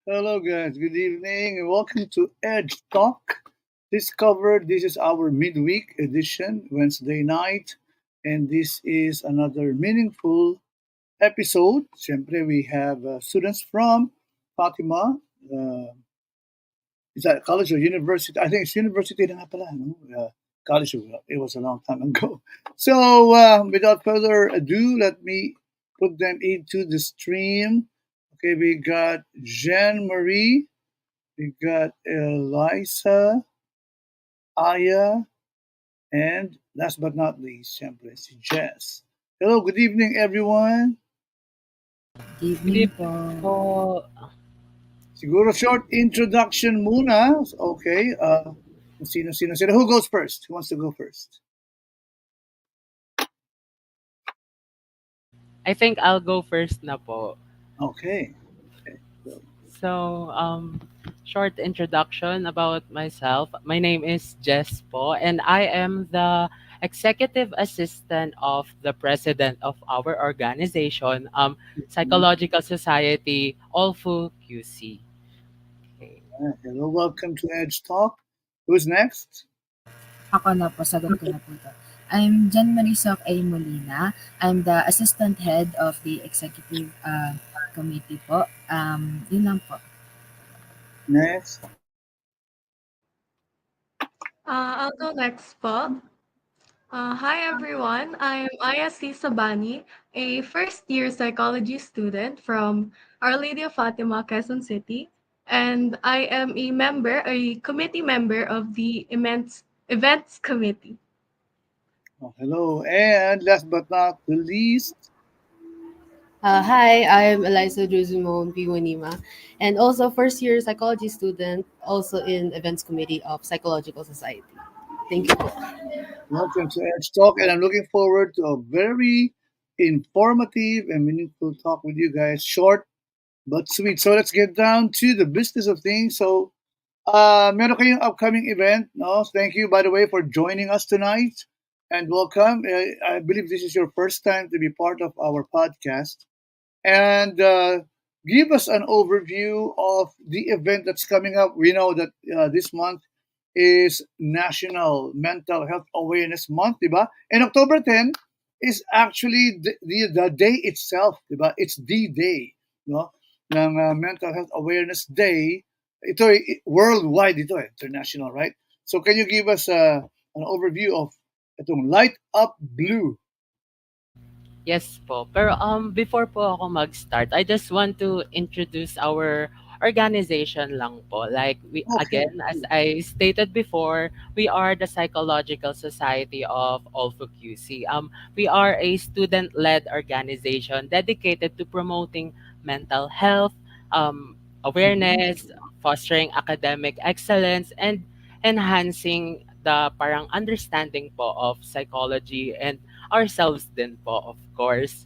Hello, guys. Good evening and welcome to Edge Talk. This is our midweek edition, Wednesday night, and this is another meaningful episode. Siyempre, we have students from Fatima. Is that college or university? I think it's university na nga pala, no? College, it was a long time ago. So, without further ado, let me put them into the stream. Okay, we got Jemmarie, we got Elaisa, Aya, and last but not least, siyempre, si Jess. Hello, good evening, everyone. Evening Hindi po. po. Siguro short introduction muna. Okay, sino sila. Who goes first? Who wants to go first? I think I'll go first na po. Okay. So, So, short introduction about myself. My name is Jess po, and I am the executive assistant of the president of our organization, mhm. Psychological Society, Olfu QC. Okay. Hello, welcome to Edge Talk. Who's next? Ako na po, sagot ko na po ito. I'm Jemmarie A. Molina. I'm the assistant head of the executive committee po. Yun lang po. Next. I'll go next po. Hi everyone, I'm Aya C. Sabani, a first-year psychology student from Our Lady of Fatima, Quezon City, and I am a committee member of the events committee. Oh, hello, and last but not the least, Hi, I'm Elaisa P. and also first year psychology student, also in events committee of Psychological Society. Thank you po. welcome to Edge Talk, and I'm looking forward to a very informative and meaningful talk with you guys. Short but sweet. So let's get down to the business of things. So, meron kayong upcoming event, no? Thank you, by the way, for joining us tonight, and welcome. I believe this is your first time to be part of our podcast, and give us an overview of the event that's coming up. We know that this month is National Mental Health Awareness Month, diba? And October 10 is actually the day itself, diba? It's the day, no? Ng Mental Health Awareness Day. Ito worldwide ito, international, right? So can you give us an overview of itong Light Up Blue? Yes po. Pero before po ako mag-start, I just want to introduce our organization lang po. Like Okay. as I stated before, we are the Psychological Society of Olfu QC. We are a student-led organization dedicated to promoting mental health, Mhm. awareness, fostering academic excellence, and enhancing the parang understanding po of psychology and ourselves din po, of course.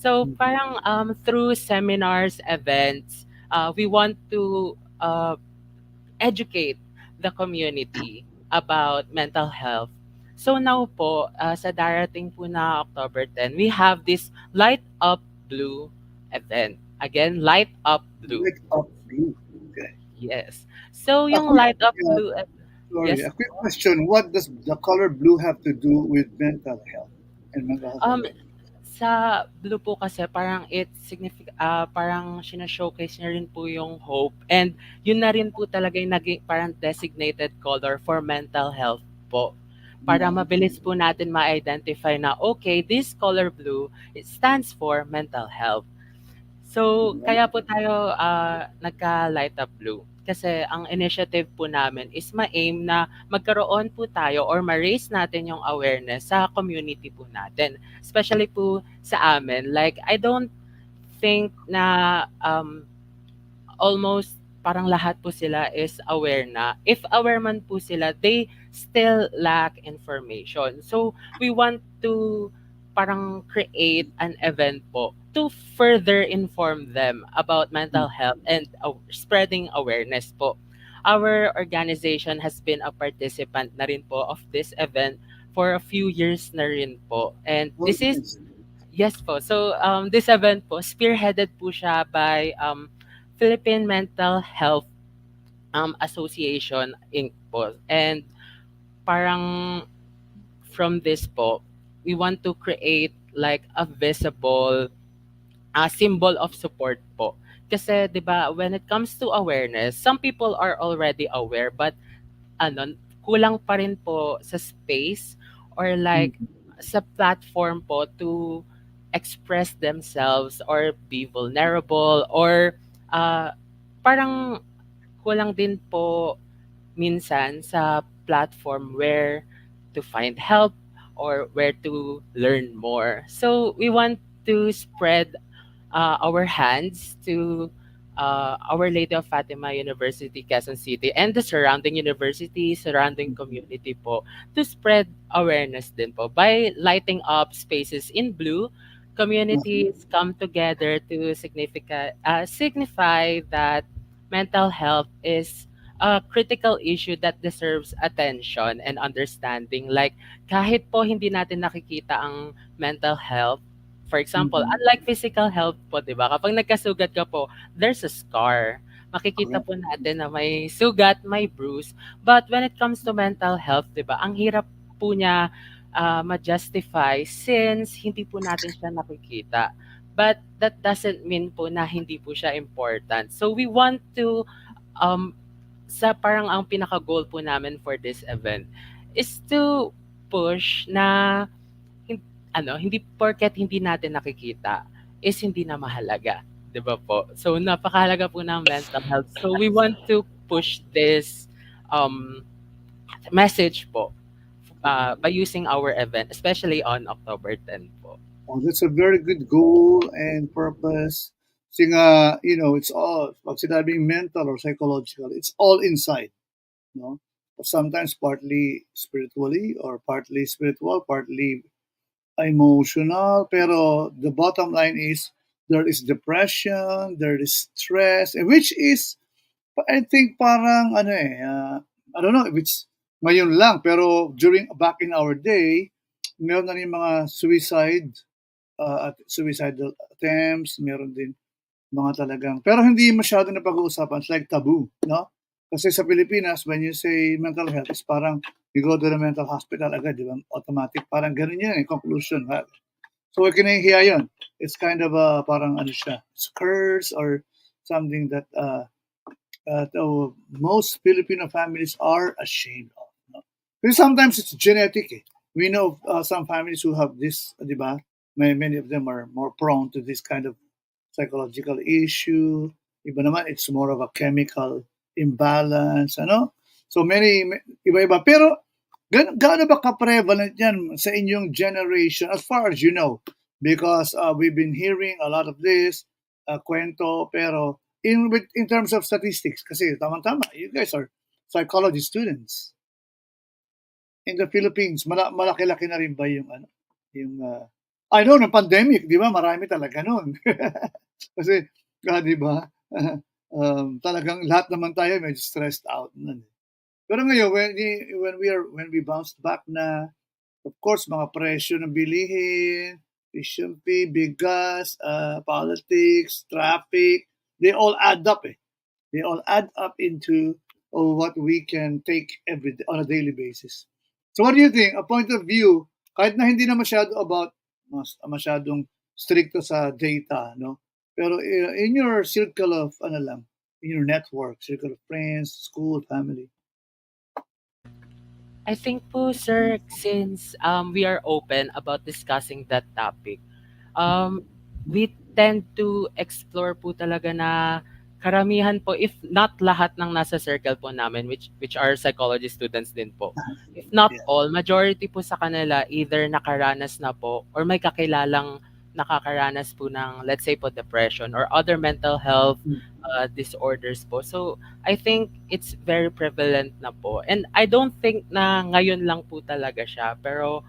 So Mhm. parang through seminars, events, we want to educate the community about mental health. So now po, sa darating po na October 10, we have this Light Up Blue event. Again, Light Up Blue. Light Up Blue. Okay. Yes. So A yung quick, Light Up Blue, sorry, yes. a quick question. What does the color blue have to do with mental health and mental health Um, awareness? Sa Blue po kasi parang parang showcase niya rin po yung hope, and yun na rin po talaga yung naging parang designated color for mental health po. Para Yeah. mabilis po natin ma-identify na, okay, this color blue, it stands for mental health. So, Alright. kaya po tayo nagka-light up blue. Kasi ang initiative po namin is ma-aim na magkaroon po tayo or ma-raise natin yung awareness sa community po natin. Especially po sa amin. Like, I don't think na almost parang lahat po sila is aware na. If aware man po sila, they still lack information. So, we want to parang create an event po to further inform them about mental health and spreading awareness po. Our organization has been a participant na rin po of this event for a few years na rin po. And Oh, this is, nice. yes po. So, this event po, spearheaded po siya by Philippine Mental Health Association Inc. po. And parang from this po, we want to create like a visible symbol of support po. Kasi 'di ba, when it comes to awareness, some people are already aware, but ano, kulang pa rin po sa space or like Mm. sa platform po to express themselves or be vulnerable, or uh, parang kulang din po minsan sa platform where to find help or where to learn more. So we want to spread our hands to Our Lady of Fatima University, Quezon City, and the surrounding university, surrounding community po, to spread awareness din po. By lighting up spaces in blue, communities come together to signify that mental health is a critical issue that deserves attention and understanding. Like, kahit po hindi natin nakikita ang mental health, for example, Mm. unlike physical health po, 'di ba? Kapag nagkasugat ka po, there's a scar. Makikita Correct. po natin na may sugat, may bruise. But when it comes to mental health, 'di ba? Ang hirap po niya ma-justify since hindi po natin siya nakikita. But that doesn't mean po na hindi po siya important. So we want to um sa parang ang pinaka-goal po namin for this event is to push na hindi porket hindi natin nakikita is hindi na mahalaga, 'di ba po? So napakahalaga po ng mental health. So we want to push this um message po by using our event, especially on October 10 po. Oh, that's a very good goal and purpose. Kasi nga, it's all, pag sinabing mental or psychological, it's all inside, no? Sometimes partly spiritually or partly spiritual, partly emotional. Pero the bottom line is there is depression, there is stress, which is, I think parang I don't know if it's ngayon lang, pero back in our day, meron na rin mga at suicidal attempts, meron din mga talagang, pero hindi masyado na pag-uusapan. It's like taboo, no? Kasi sa Pilipinas, when you say mental health, it's parang you go to the mental hospital agad, di ba? Automatic, parang ganun yun, conclusion. Ha? So, kinahihiya yun. It's kind of parang ano siya, it's curse or something that most Filipino families are ashamed of. No? Because sometimes it's genetic. Eh. We know some families who have this, di ba? Many of them are more prone to this kind of psychological issue. Iba naman, it's more of a chemical imbalance, ano? So iba-iba. Pero, gaano ba ka-prevalent yan sa inyong generation as far as you know? Because we've been hearing a lot of this, kwento, pero in terms of statistics, kasi tama-tama, you guys are psychology students. In the Philippines, malaki-laki na rin ba yung I know, ng pandemic, di ba? Marami talaga nun. Kasi, di ba? Talagang lahat naman tayo medyo stressed out nun. Pero ngayon, when we bounced back na, of course, mga presyo ng bilihin, tuition fee, bigas, politics, traffic, they all add up eh. They all add up into what we can take on a daily basis. So what do you think? A point of view, kahit na hindi na masyado about masyadong stricto sa data, no? Pero in your circle of ano lang, in your network, circle of friends, school, family. I think po, sir, since we are open about discussing that topic, um, we tend to explore po talaga na karamihan po, if not lahat ng nasa circle po namin, which are psychology students din po. If not Yeah. all, majority po sa kanila either nakaranas na po or may kakilalang nakakaranas po ng, let's say po, depression or other mental health Mm. disorders po. So, I think it's very prevalent na po. And I don't think na ngayon lang po talaga siya. Pero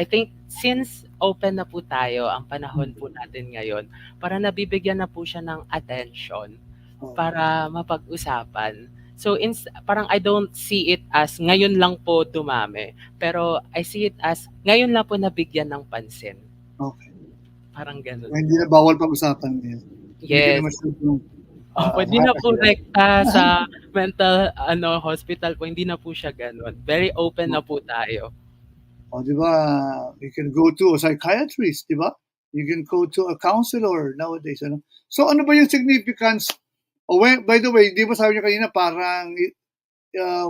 I think since open na po tayo, ang panahon po natin ngayon, para nabibigyan na po siya ng attention Oh, para mapag-usapan. So parang I don't see it as ngayon lang po dumami, pero I see it as ngayon lang po nabigyan ng pansin. okay. Parang So, ganun hindi na po. bawal pag-usapan ngayon. Hindi ka na Yes. masyadong Opo, hindi na po nakakahiya. like sa mental hospital po, hindi na po siya gano'n. Very open na po tayo. O, di ba, you can go to a psychiatrist, di ba? You can go to a counselor nowadays. Ano? So, ano ba yung significance? Oh, by the way, di ba sabi niyo kanina parang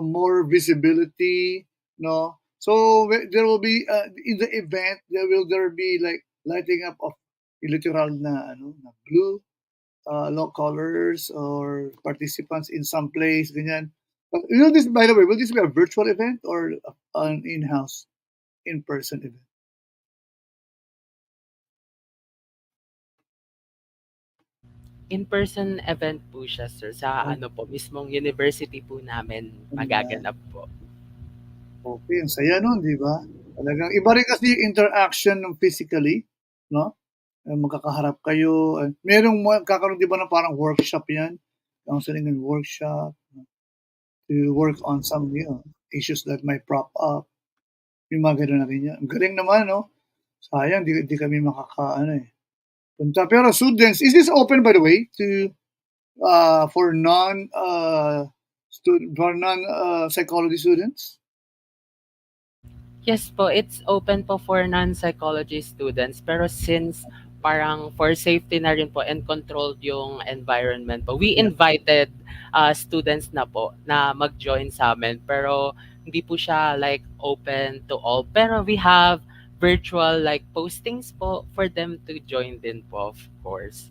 more visibility, no? So, there will be, in the event, there be like lighting up of literal na, ano, na blue, low colors or participants in some place, ganyan. This, by the way, will this be a virtual event or an in-house, in-person event? In-person event po siya, sir, sa Oh, ano po, mismong university po namin magaganap po. okay, ang saya nun, di ba? Talagang iba rin kasi yung interaction ng physically, no? Magkakaharap kayo. Merong kakaroon, di ba, na parang workshop yan? Counseling and workshop to work on some, issues that might prop up. Yung mga ganun na rin yan. Ang galing naman, no? Sayang, di kami makaka, punta. Pero students, is this open, by the way, to, for psychology students? Yes po, it's open po for non-psychology students. Pero since parang for safety na rin po and controlled yung environment po, we Yeah. invited students na po na mag-join sa amin. Pero hindi po siya like open to all. Pero we have virtual like postings po for them to join din po, of course.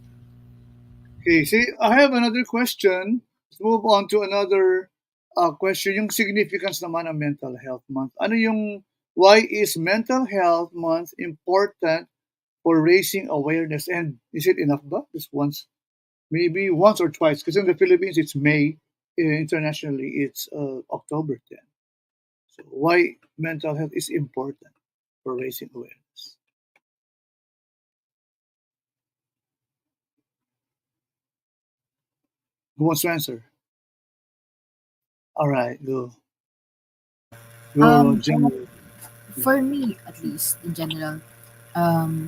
Okay, see, I have another question. Let's move on to another question. Yung significance naman ng Mental Health Month. Why is Mental Health Month important for raising awareness? And is it enough ba? Just once? Maybe once or twice. Because in the Philippines, it's May. Internationally, it's October 10. So why mental health is important for raising awareness? Who wants to answer? All right, go. Go, Um, Jemmarie. for me, at least in general,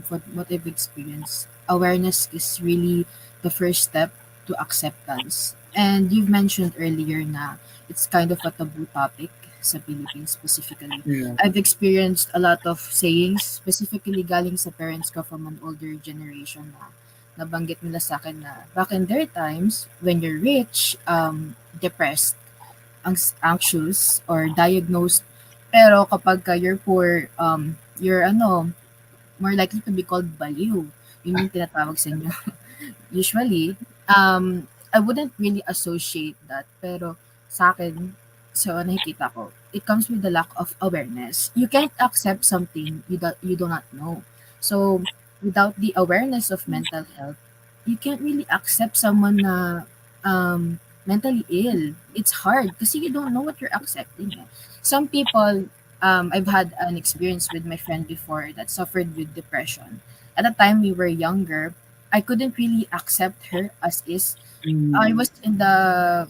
for what I've experienced, awareness is really the first step to acceptance. And you've mentioned earlier na it's kind of a taboo topic sa Philippines specifically. Yeah. I've experienced a lot of sayings, specifically galing sa parents ko from an older generation na nabanggit nila sa akin na back in their times, when you're rich, depressed, anxious, or diagnosed. Pero kapag you're poor, you're more likely to be called baliw. Yun yung tinatawag sa inyo. Usually, I wouldn't really associate that. Pero sa akin, so nakikita ko, it comes with the lack of awareness. You can't accept something you do not know. So, without the awareness of mental health, you can't really accept someone na mentally ill. It's hard kasi you don't know what you're accepting. Eh. Some people, I've had an experience with my friend before that suffered with depression. At the time we were younger, I couldn't really accept her as is. I Mm. was in the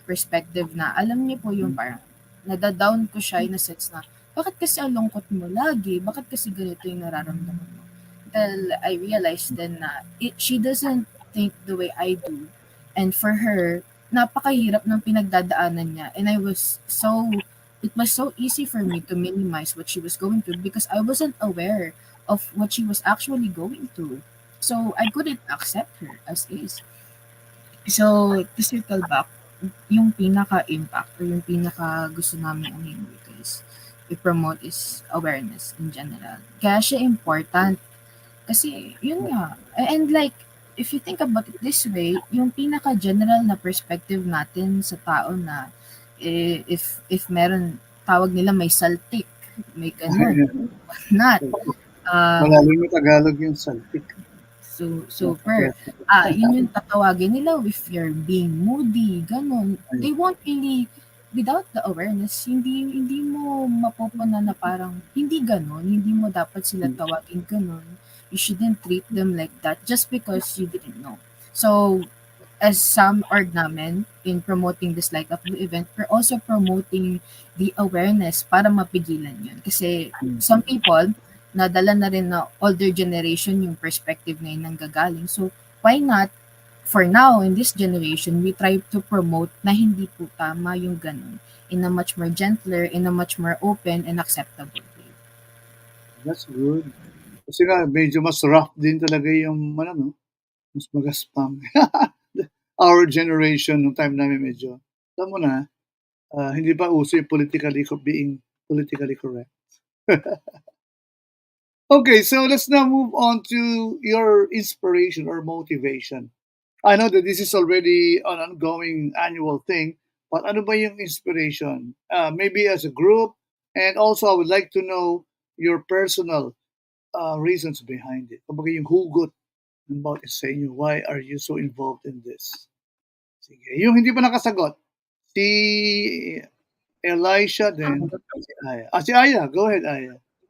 perspective na, alam niyo po yung parang, nadadown ko siya in a sense na, bakit kasi ang lungkot mo lagi? Bakit kasi ganito yung nararamdaman mo? Until I realized then na she doesn't think the way I do. And for her, napakahirap ng pinagdadaanan niya. And it was so easy for me to minimize what she was going through because I wasn't aware of what she was actually going through. So I couldn't accept her as is. So to circle back, yung pinaka-impact or yung pinaka-gusto namin ano is i-promote is awareness in general. Kaya siya important kasi yun nga. And like, if you think about it this way, yung pinaka-general na perspective natin sa tao na if meron tawag nila may saltik, may ganun, not. Uh, Malalim na Tagalog yung saltik. So, super. Napaka- Yun yung tatawagin nila if you're being moody, ganun. Ayun. They won't really, without the awareness, hindi mo mapupuna na parang, hindi ganun, hindi mo dapat sila tawagin ganun. You shouldn't treat them like that just because you didn't know. So, as some org namin, in promoting this like of the event, we're also promoting the awareness para mapigilan yun. Kasi some people, nadala na rin na older generation yung perspective na yun nanggagaling. So, why not, for now, in this generation, we try to promote na hindi po tama yung ganun in a much more gentler, in a much more open and acceptable way. That's good. Kasi nga, medyo mas rough din talaga yung, ano, no? Mas magaspang. Our generation, nung time namin medyo, alam mo na, hindi pa uso yung being politically correct. Okay, so let's now move on to your inspiration or motivation. I know that this is already an ongoing annual thing, but ano ba yung inspiration? Maybe as a group, and also I would like to know your personal reasons behind it. Kumbaga yung hugot ng bawat isa sa inyo. Why are you so involved in this? Sige. Yung hindi pa nakasagot, si Elaisa then si Aya. Si Aya. Go ahead, Aya. Go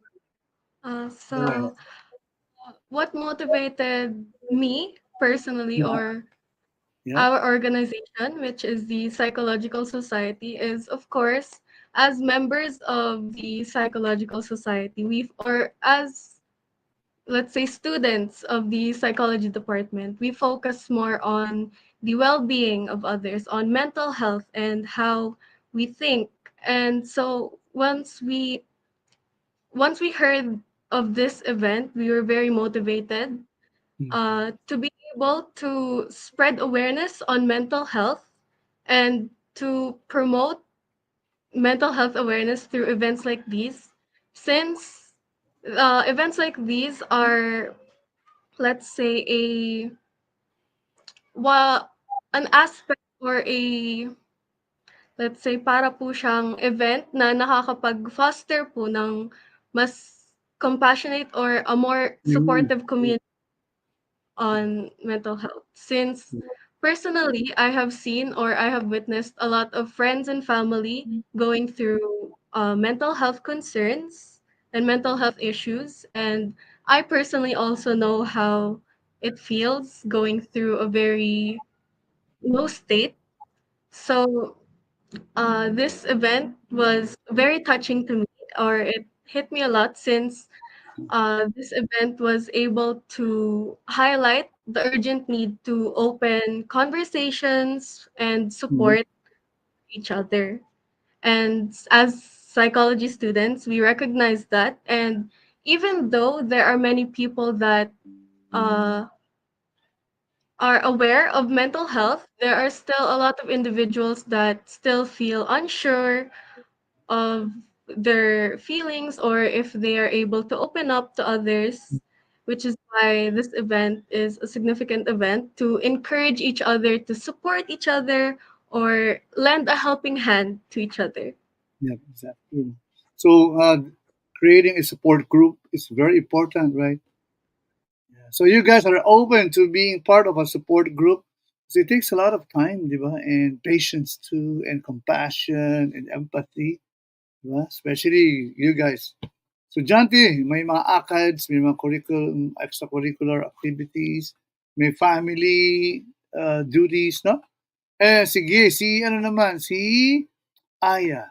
ahead. So, what motivated me personally, Yeah. or Yeah. our organization, which is the Psychological Society, is of course, as members of the Psychological Society, or as, let's say, students of the psychology department, we focus more on the well-being of others, on mental health and how we think. And so once we heard of this event, we were very motivated Mhm. to be able to spread awareness on mental health and to promote mental health awareness through events like these, since events like these are, let's say, well, an aspect, or let's say, para po siyang event na nakakapag-foster po ng mas compassionate or a more Mhm. supportive community on mental health. Since personally, I have seen or I have witnessed a lot of friends and family going through mental health concerns and mental health issues. And I personally also know how it feels going through a very low state. So, this event was very touching to me, or it hit me a lot, since this event was able to highlight the urgent need to open conversations and Mhm. support each other. And as psychology students, we recognize that. And even though there are many people that uh, are aware of mental health, there are still a lot of individuals that still feel unsure of their feelings, or if they are able to open up to others, which is why this event is a significant event to encourage each other, to support each other, or lend a helping hand to each other. Yeah, exactly. So, creating a support group is very important, right? Yeah. So, you guys are open to being part of a support group. So, it takes a lot of time, di ba? And patience too, and compassion and empathy, di ba? Especially you guys. So, Janty, may mga ACADS, may mga extracurricular activities, may family duties, no? Sige, si ano naman, si Aya.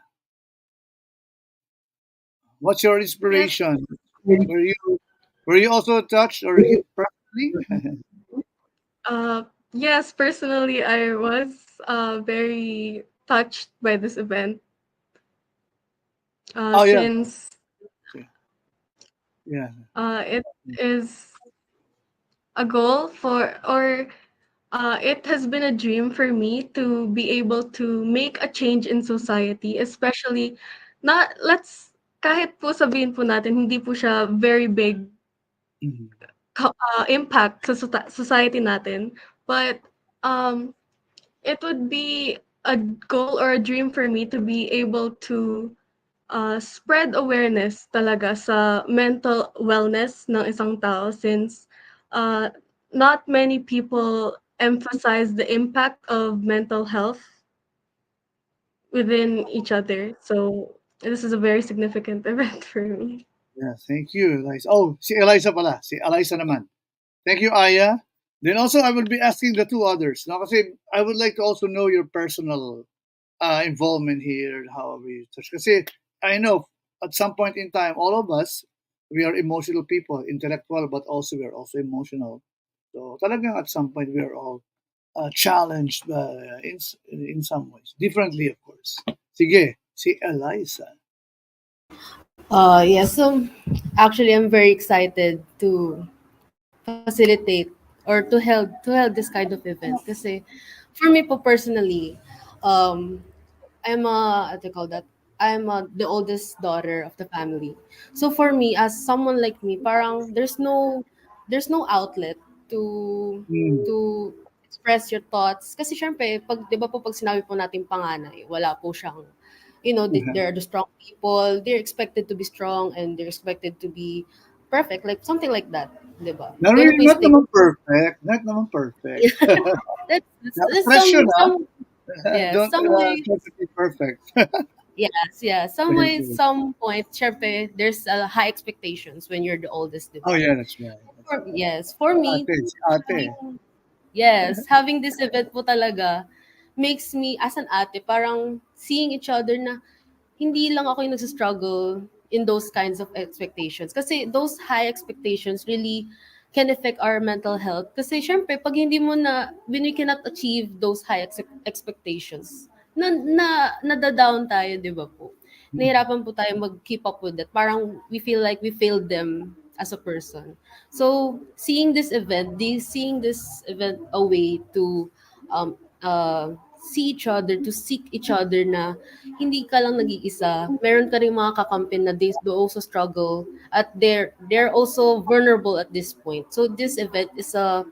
What's your Yes, inspiration? Were you were you also touched or hit personally? uh, yes, personally, I was very touched by this event, Oh yeah. since Okay. Yeah. It is a goal for, or it has been a dream for me to be able to make a change in society, especially na let's kahit po sabihin po natin hindi po siya very big Mhm. impact sa society natin, but um, it would be a goal or a dream for me to be able to spread awareness talaga sa mental wellness ng isang tao, since uh, not many people emphasize the impact of mental health within each other. So this is a very significant event for me. Yeah, thank you, Eliza. Oh, si Eliza pala. Si Eliza naman. Thank you, Aya. Then also, I will be asking the two others. No? Kasi I would like to also know your personal involvement here, however you touch. Kasi I know at some point in time, all of us, we are emotional people, intellectual, but also we are also emotional. So talagang at some point, we are all challenged in some ways. Differently, of course. Sige, si Eliza. Yeah, so actually, I'm very excited to facilitate or to held this kind of event kasi for me po personally, um, I'm a what do you call that? The oldest daughter of the family. So for me, as someone like me, parang there's no outlet to Mm. to express your thoughts. Kasi syempre, pag 'di ba po pag sinabi po natin panganay, wala po siyang there are the strong people. They're expected to be strong and they're expected to be perfect, like something like that, 'di ba? Not Ganun really, po yung not stigma. naman perfect. Not naman perfect. That's Pressure na. some yes, Don't some way. try to be perfect. Yes, yeah. Some Very way, good. some point, syempre, there's high expectations when you're the oldest, di Oh ba? yeah, that's right. That's right. Yes, for me, Ate, si ate. having, yes, having this event po talaga makes me, as an ate, parang seeing each other na hindi lang ako yung nagsa-struggle in those kinds of expectations. Kasi those high expectations really can affect our mental health. Kasi syempre, pag hindi mo na, when we cannot achieve those high expectations, nada-down tayo, di ba po? Nahirapan po tayo mag-keep up with it. Parang we feel like we failed them as a person. So, seeing this event a way to um, see each other, to seek each other na hindi ka lang nag-iisa. Meron ka ring mga kakampi na they also struggle at they're also vulnerable at this point. So this event is a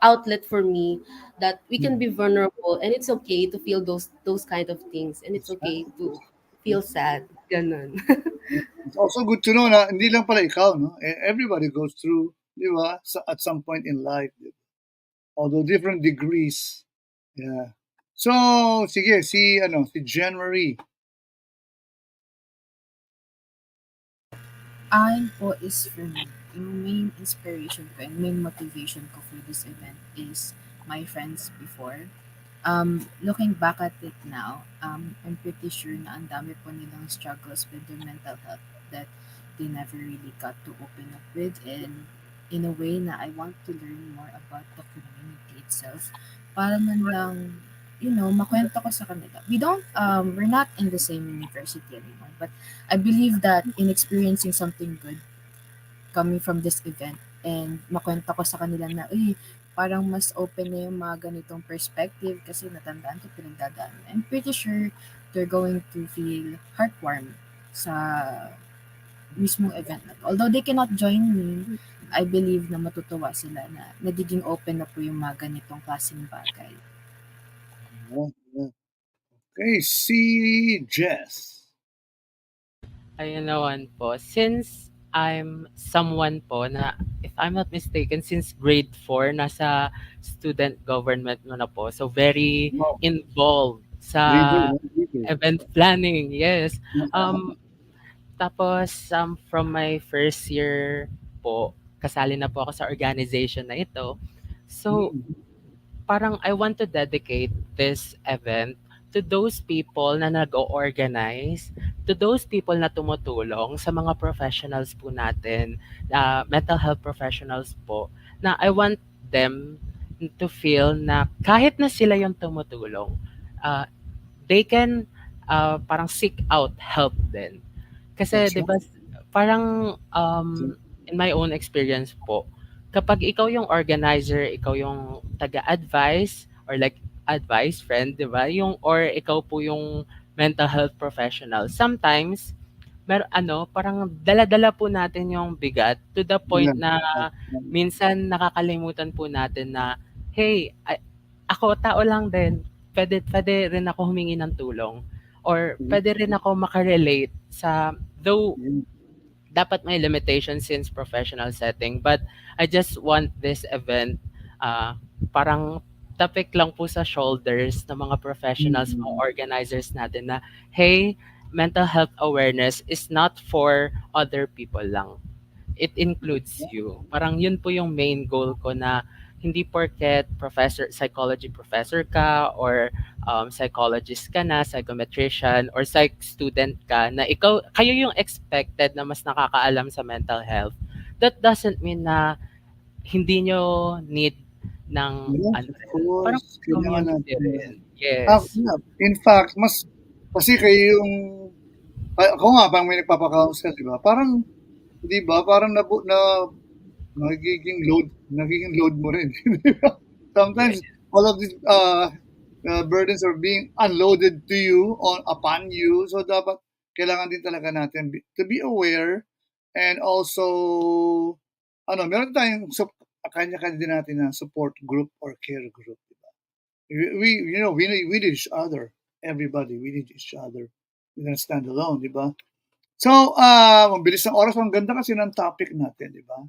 outlet for me that we can Mhm. be vulnerable and it's okay to feel those kind of things and it's That's right. okay to feel sad. Ganun. It's also good to know na hindi lang pala ikaw, no? Everybody goes through, di ba, at some point in life. Although different degrees. Yeah. So, sige, si Jemmarie. Akin po is for me, yung main inspiration ko and main motivation ko for this event is my friends before. Looking back at it now, I'm pretty sure na ang dami po nilang struggles with their mental health that they never really got to open up with, and in a way na I want to learn more about the community itself para man lang, makwento ko sa kanila. We're not in the same university anymore, but I believe that in experiencing something good coming from this event and makwento ko sa kanila na, uy, parang mas open na yung mga ganitong perspective kasi natandaan ko pinagdadaan. I'm pretty sure they're going to feel heartwarmed sa mismong event na to. Although they cannot join me, I believe na matutuwa sila na nagiging open na po yung mga ganitong klaseng bagay. Yeah, yeah. Okay, si Jess. Ayun naman po, since I'm someone po na, if I'm not mistaken, since grade 4, nasa student government mo na po. So, very Wow, involved sa leader, no? Leader. event planning, yes. Um, Tapos, from my first year po, kasali na po ako sa organization na ito. So, Mm. parang I want to dedicate this event to those people na nag-organize, to those people na tumutulong sa mga professionals po natin, mental health professionals po, na I want them to feel na kahit na sila yung tumutulong, uh, they can parang seek out help din. Kasi That's 'di ba right. parang, in my own experience po, kapag ikaw yung organizer, ikaw yung taga-advice or like advice friend, 'di ba? Yung or ikaw po yung mental health professional. Sometimes parang dala-dala po natin yung bigat to the point Yeah. na minsan nakakalimutan po natin na, "Hey, ako tao lang din. Puwede rin ako humingi ng tulong or puwede rin ako maka-relate sa though dapat may limitation since professional setting. But I just want this event, parang tapik lang po sa shoulders ng mga professionals, mga Mm. organizers natin na, hey, mental health awareness is not for other people lang. It includes you. Parang yun po yung main goal ko na hindi porket psychology professor ka or psychologist ka na, psychometrician or psych student ka na kayo yung expected na mas nakakaalam sa mental health. That doesn't mean na hindi nyo need ng Yes, ano of rin, parang course. Kailangan community natin yan. rin. Yes. Yeah. In fact, mas kasi kayo yung ako nga pang may nagpapa-counsel, 'di ba? Parang 'di ba, parang nagiging load mo rin. 'Di ba? Yeah. Sometimes all of these burdens are being unloaded to you upon you. So dapat kailangan din talaga natin to be aware and also meron tayong kanya-kanya din natin na support group or care group. We need each other. Everybody, we need each other. We don't stand alone, di ba? So, mabilis ng oras. Ang ganda kasi ng topic natin, di ba?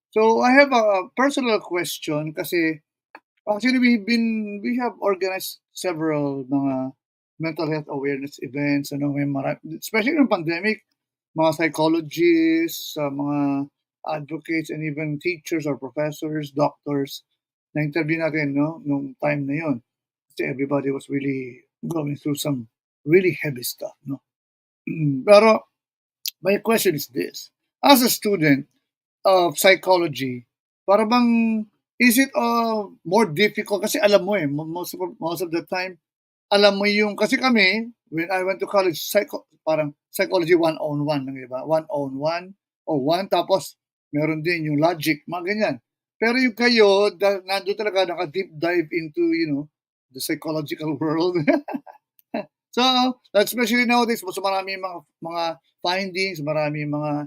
So, I have a personal question kasi actually we have organized several mga mental health awareness events, especially in pandemic, mga psychologists, mga advocates, and even teachers or professors, doctors, na-interview natin, no, nung time na yon. Kasi everybody was really going through some really heavy stuff, no. Pero my question is this: as a student of psychology, para bang is it more difficult kasi alam mo most of the time alam mo yung kasi kami when I went to college parang psychology 101 lang, 'di ba? 101 o 1 tapos meron din yung logic, mga ganyan. Pero yung kayo nando'n talaga naka-deep dive into, the psychological world. So, especially nowadays, mas marami mga findings, marami mga,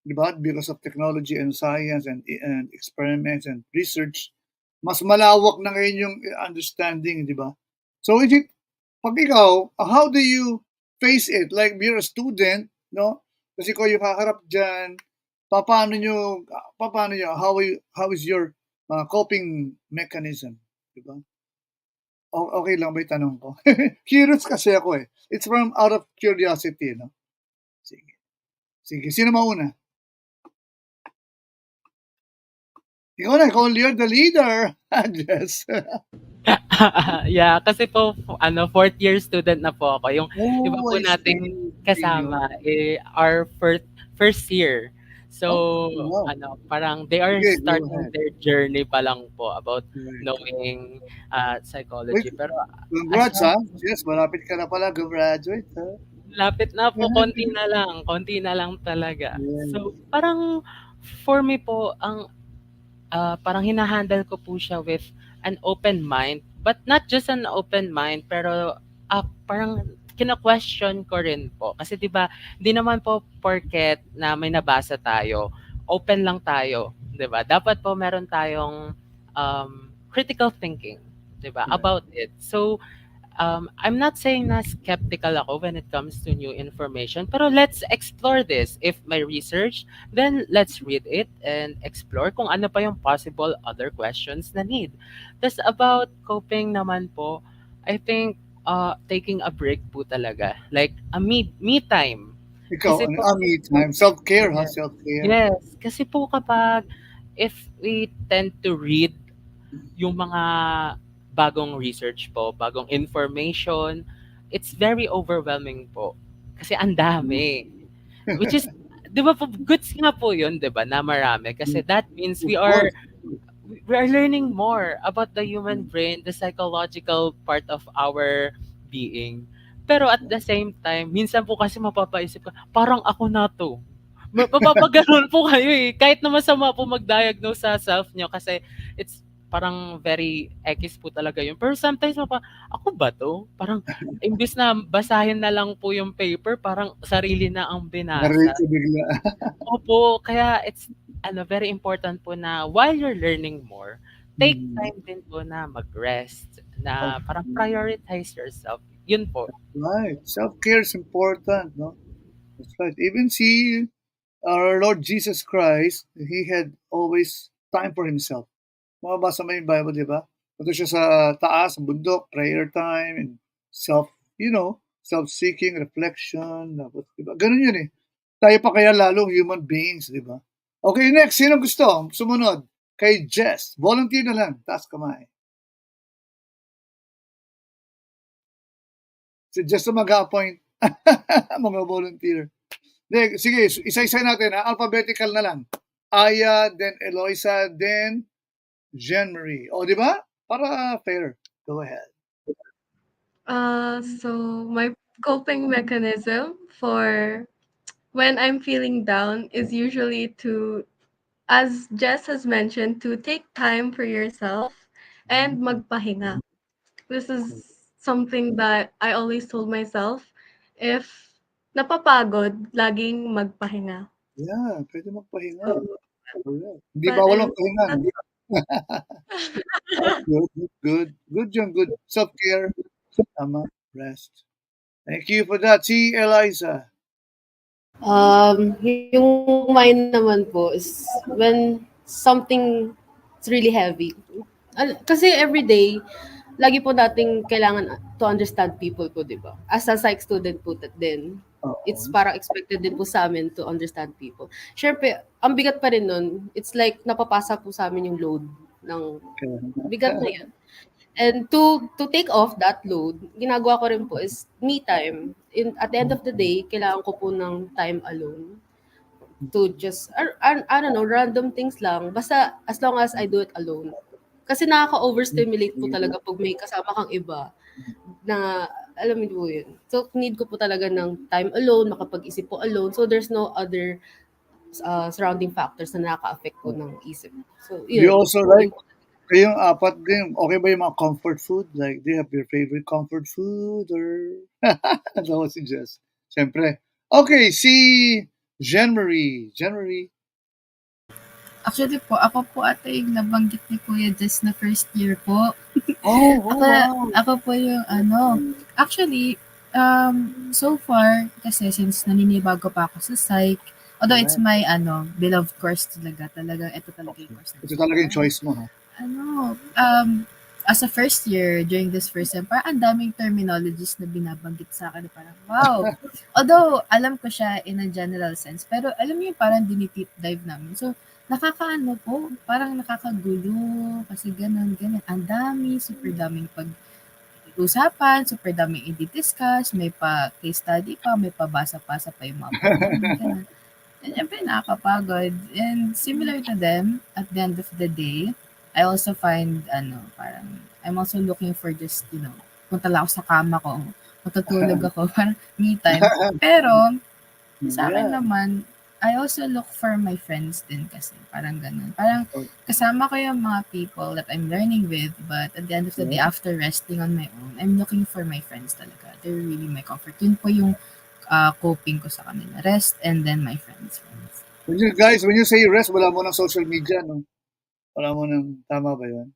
'di ba, because of technology and science and experiments and research, mas malawak na ngayon yung understanding, 'di ba? So, pag ikaw, how do you face it? Like, you're a student, no? Kasi ikaw yung haharap diyan, papaano niyo, how is your coping mechanism, 'di ba? Okey lang ba yung tanong ko? Curious kasi ako, eh. It's from out of curiosity, 'no? Sige, sige. Sino mauna? Ikaw you're the leader. Jess. Yeah, kasi po fourth year student na po ako. Yung iba Oh, po I nating see. Senior. kasama, our first year. Oh, So, wow. parang they are Sige, go starting ahead. their journey pa lang po about Right. knowing, Wait, psychology. Pero as congrats, of Yes, malapit ka na pala graduate, lapit na po, konti na lang talaga. So, Yes. parang for me po, parang hinahandle ko po siya with an open mind, but not just an open mind, pero parang kina-question ko rin po. Kasi 'di ba, hindi naman po porket na may nabasa tayo, open lang tayo, 'di ba? Dapat po meron tayong critical thinking, 'di ba, Right. about it. So, I'm not saying na skeptical ako when it comes to new information, pero let's explore this. If my research, then let's read it and explore kung ano pa yung possible other questions na need. That's about coping naman po. I think taking a break po talaga. Like a me time. Ikaw, Kasi po, me time. Self-care, yeah. Self-care. Yes. Kasi po kapag if we tend to read yung mga bagong research po, bagong information, it's very overwhelming po. Kasi ang dami. Which is, di ba po, goods nga po yun, di ba, na marami. Kasi that means Of course. we are learning more about the human brain, the psychological part of our being. Pero at the same time, minsan po kasi mapapaisip ka, parang ako na to. Mapapagano'n po kayo, eh. Kahit na masama po mag-diagnose sa self niyo kasi it's parang very ekis po talaga yun. Pero sometimes "Ako ba 'to?" Parang imbes na basahin na lang po yung paper, parang sarili na ang binasa. Na-relate ka bigla. Opo, kaya it's very important po na while you're learning more, take Mhm. time din po na mag-rest, na parang Okay. prioritize yourself. Yun po. Right. Self-care is important, no? That's right. Even see our Lord Jesus Christ, he had always time for himself. Mababasa mo yung Bible, di ba? Punta siya sa taas, sa bundok, prayer time, and self, self-seeking, reflection. Tapos, di ba? Ganun yun eh. Tayo pa kaya lalong human beings, di ba? Okay, next. Sino gusto? Sumunod. Kay Jess. Volunteer na lang. Taas kamay. Si Jess na mag-appoint. Mga volunteer. Sige, isa-isa natin. Alphabetical na lang. Aya, then Eloisa, then Jemmarie. O, di ba? Para fair. Go ahead. So my coping mechanism for when I'm feeling down is usually to, as Jess has mentioned, to take time for yourself and magpahinga. This is something that I always told myself. If napapagod, laging magpahinga. Yeah, pwede magpahinga. So Correct. Hindi that bawal is magpahinga, no? that's That's good. That's good. Good yun, good. Self-care. Tama. Rest. Thank you for that. Si Eliza. Yung mine naman po is when something is really heavy. Kasi everyday, lagi po nating kailangan to understand people po, di ba? As a psych student po din, Oo. it's parang expected din po sa amin to understand people. Siyempre, ang bigat pa rin nun, it's like napapasa po sa amin yung load ng Kaya nga. bigat na yan. And to take off that load, ginagawa ko rin po is me time. At the end of the day, kailangan ko po ng time alone to just, I don't know, random things lang. Basta as long as I do it alone. Kasi nakaka-overstimulate po talaga pag may kasama kang iba na, alam mo po yun. So, need ko po talaga ng time alone, makapag-isip po alone. So, there's no other surrounding factors na nakaka-affect po ng isip. So, Do you yun. also like, Yun po. kayong apat din, okay ba yung mga comfort food? Like, do you have your favorite comfort food? Or, ano si Jess? Siyempre. Okay, si Jean-Marie. Jean-Marie. Actually po, ako po ata yung nabanggit ni Kuya Jess na first year po. Oh, oh, Ako, wow. ako po yung actually, so far, kasi since naninibago pa ako sa psych, although it's Correct. my beloved course talaga, ito talaga yung Okay. course na Ito gusto ko. talaga yung choice mo, ha? Ano, as a first year, during this first sem, parang ang daming terminologies na binabanggit sa akin. Parang, wow. Although, alam ko siya in a general sense, pero alam mo yung parang dinitip dive namin. So, nakakaano po, parang nakakagulo, kasi ganun. Ang dami, super daming pag-usapan, super daming i-discuss, may pa case study pa, may pabasa-basa pa yung mga book namin, ganun. And syempre nakakapagod. And similar to them, at the end of the day, I also find, parang, I'm also looking for just, punta lang ako sa kama ko, matutulog ako, parang me time. Pero, sa akin Yeah. naman, I also look for my friends din kasi, parang ganun. Parang, kasama ko yung mga people that I'm learning with, but at the end of the day, Okay. after resting on my own, I'm looking for my friends talaga. They're really my comfort. Yun po yung coping ko sa kanila. Rest and then my friends. Guys, when you say rest, wala mo ng social media, no? Wala mo ng, tama ba yun?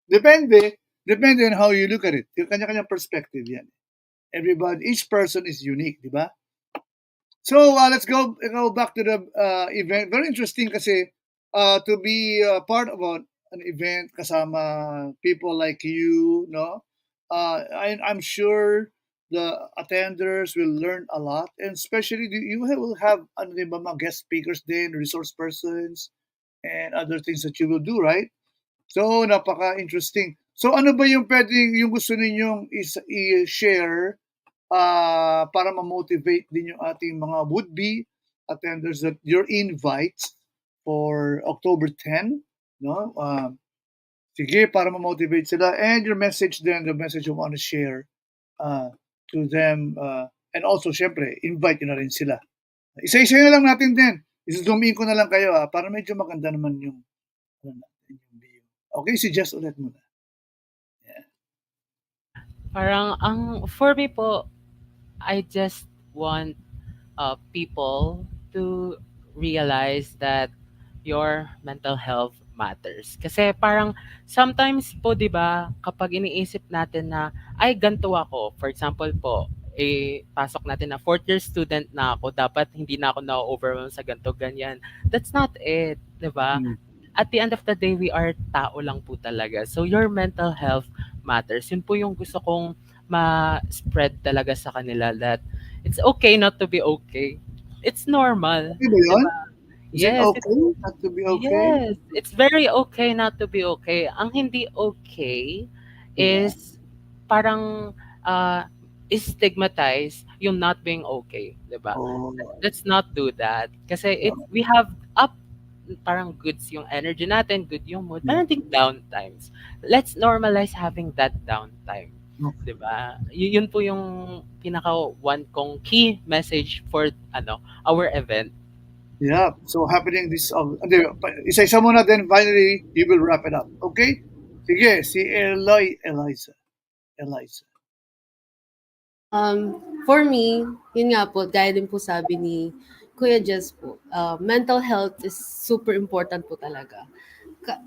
Depende. Depende on how you look at it. Yung kanya-kanya perspective yan. Everybody, each person is unique, di ba? So, let's go back to the event. Very interesting kasi to be part of an event kasama people like you, no? I'm sure the attenders will learn a lot, and especially will have ano din ba, mga guest speakers din, resource persons, and other things that you will do, right? So, napaka-interesting. So, ano ba yung pwedeng, yung gusto ninyong i-share para ma-motivate din yung ating mga would-be attenders that your invites for October 10, no? Sige, para ma-motivate sila. And your message then, the message you want to share uh, to them. And also, syempre, invite nyo na rin sila. Isa-isa na lang natin din. Izo-zoom in ko na lang kayo para medyo maganda naman yung ano natin, yung view. Okay, si Jess ulit muna. Yeah. Parang for me po, I just want people to realize that your mental health matters. Kasi parang sometimes po, 'di ba, kapag iniisip natin na ay ganito ako, for example po, pasok natin na fourth year student na ako, dapat hindi na ako na-overwhelm sa ganito ganyan. That's not it, 'di ba? Mm. At the end of the day, we are tao lang po talaga. So your mental health matters. Yun po yung gusto kong ma-spread talaga sa kanila, that it's okay not to be okay. It's normal, Okay ba 'di yun? ba? Is it Yes, okay not to be okay? yes, it's very okay not to be okay. Ang hindi okay Yeah. is parang stigmatize yung not being okay, 'di ba? Oh, Let's not do that. Kasi tama. we have up, parang goods yung energy natin, good yung mood, Yeah. meron ding down times. Let's normalize having that downtime. Okay. 'Di ba? Yun po yung pinaka one kong key message for our event. Yeah. So happening this hindi, isa-isa muna then finally you will wrap it up. Okay? Sige, si Elaisa. Elaisa. For me, yun nga po, gaya din po sabi ni Kuya Jess po, mental health is super important po talaga.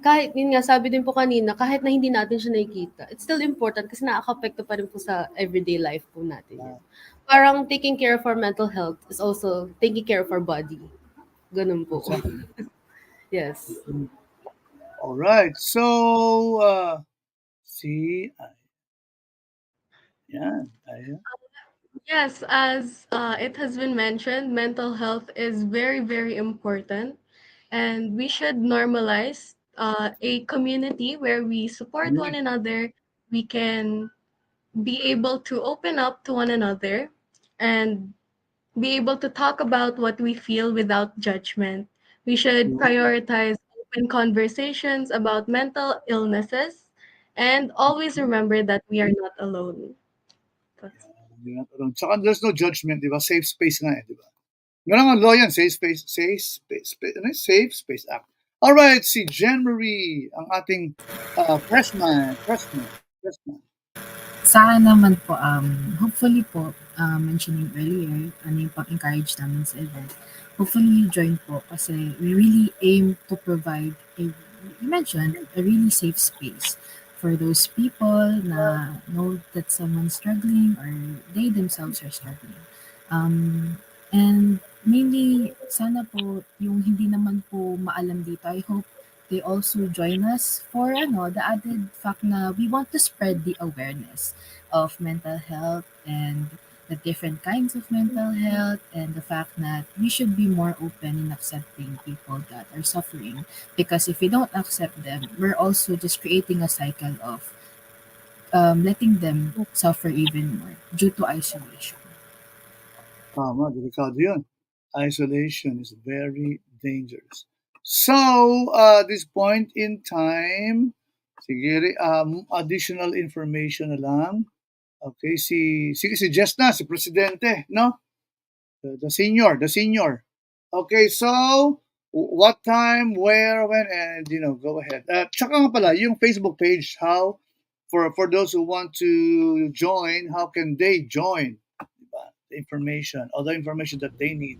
Kahit, yun nga, sabi din po kanina, kahit na hindi natin siya nakikita, it's still important kasi nakaka-apekto pa rin po sa everyday life po natin yun. Parang taking care of our mental health is also taking care of our body. Ganun po. Exactly. Yes. All right. So si yan. Ayan. Yes, as it has been mentioned, mental health is very, very important, and we should normalize a community where we support one Mm. another. We can be able to open up to one another and be able to talk about what we feel without judgment. We should prioritize open conversations about mental illnesses and always remember that we are not alone. That's Hindi na tanong. Tsaka there's no judgment, di ba? Safe space nga di ba? Ganun ang law yan, safe space act. All right, si Jemmarie, ang ating freshman. Sa akin naman po, hopefully po, mentioning earlier, ano yung pang-encourage namin sa event. Hopefully you join po kasi we really aim to provide you mentioned, a really safe space for those people na know that someone's struggling or they themselves are struggling. And mainly, sana po, yung hindi naman po maalam dito, I hope they also join us for the added fact na we want to spread the awareness of mental health and the different kinds of mental health and the fact that we should be more open in accepting people that are suffering, because if we don't accept them, we're also just creating a cycle of letting them suffer even more due to isolation. Tama, delikado yun. Isolation is very dangerous. So, this point in time, sige, additional information na lang. Okay, si Jess na, si Presidente, no? The senior. Okay, so, what time, where, when, and, go ahead. Tsaka nga pala, yung Facebook page, how, for those who want to join, how can they join? Diba? The information, all the information that they need.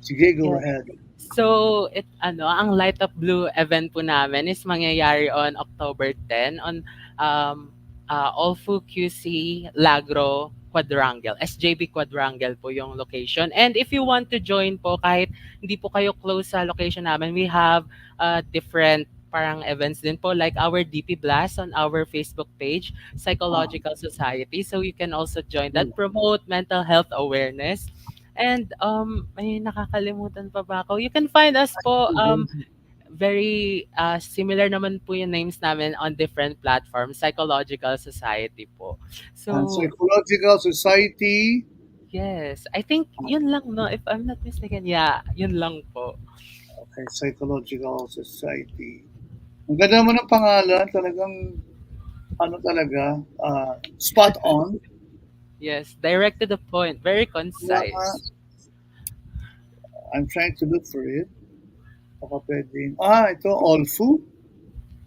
Sige, go Yeah. ahead. So, ang Light Up Blue event po namin is mangyayari on October 10 on Olfu QC Lagro Quadrangle. SJB Quadrangle po yung location. And if you want to join po, kahit hindi po kayo close sa location namin, we have different parang events din po, like our DP Blast on our Facebook page, Ah, Psychological Society. So you can also join good. that, promote mental health awareness. And may nakakalimutan pa ba ako? You can find us po very similar naman po yung names namin on different platforms, Psychological Society po. And So, Psychological Society, yes, I think yun lang, no, if I'm not mistaken. Yeah, yun lang po. okay, Psychological Society. Ang ganda mo ng pangalan, talagang, talaga, spot on. Yes, direct to the point, very Yeah, concise. I'm trying to look for it. Baka pwedeng, ito, Olfu,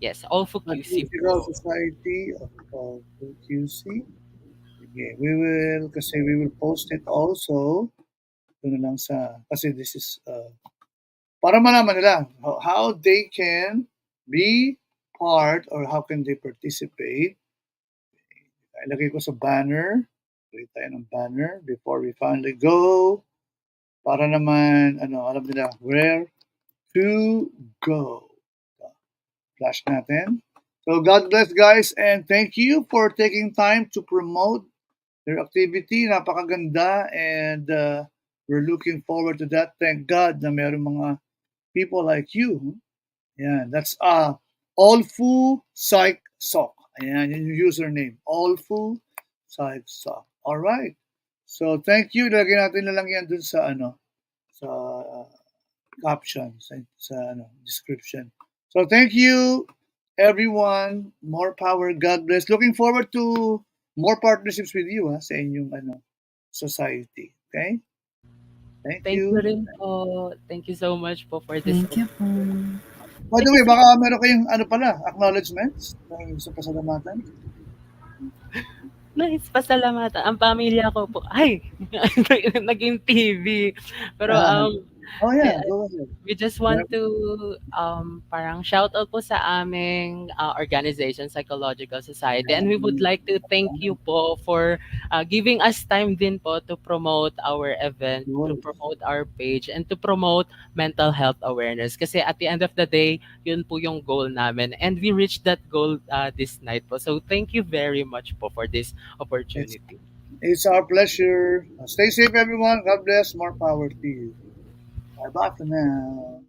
Yes, all for QC Physical po. Society of QC. Sige, we will post it also. Doon na lang kasi this is, para malaman nila how they can be part or how can they participate. Ilagay ko sa banner. Ilagay tayo ng banner before we finally go. Para naman, alam nila where to go. Flash natin. So God bless guys and thank you for taking time to promote your activity. Napakaganda and we're looking forward to that. Thank God na meron mga people like you. Yeah, that's Allfu Psych Sock. Ayan, yun yung username. Allfu Psych Sock. All right. So thank you. Lagyan natin na lang yan dun sa sa caption, sa description. So thank you everyone. More power. God bless. Looking forward to more partnerships with you sa inyong society. Okay? Thank Thank you you. rin po. Thank you so much po for this Thank you po. opportunity. By the Thank you way, so baka meron kayong acknowledgements sa pasalamatan. Nais pasalamatan ang pamilya ko po. Ay, naging TV. Pero Oh I, yeah, I- go ahead. we just want to parang shout out po sa aming organization, Psychological Society. And we would like to thank you po for giving us time din po to promote our event, to Yun. promote our page, and to promote mental health awareness. Kasi at the end of the day, yun po yung goal namin. And we reached that goal this night po. So thank you very much po for this It's, opportunity. it's our pleasure. Stay safe, everyone. God bless. More power to you. Bye bye for now.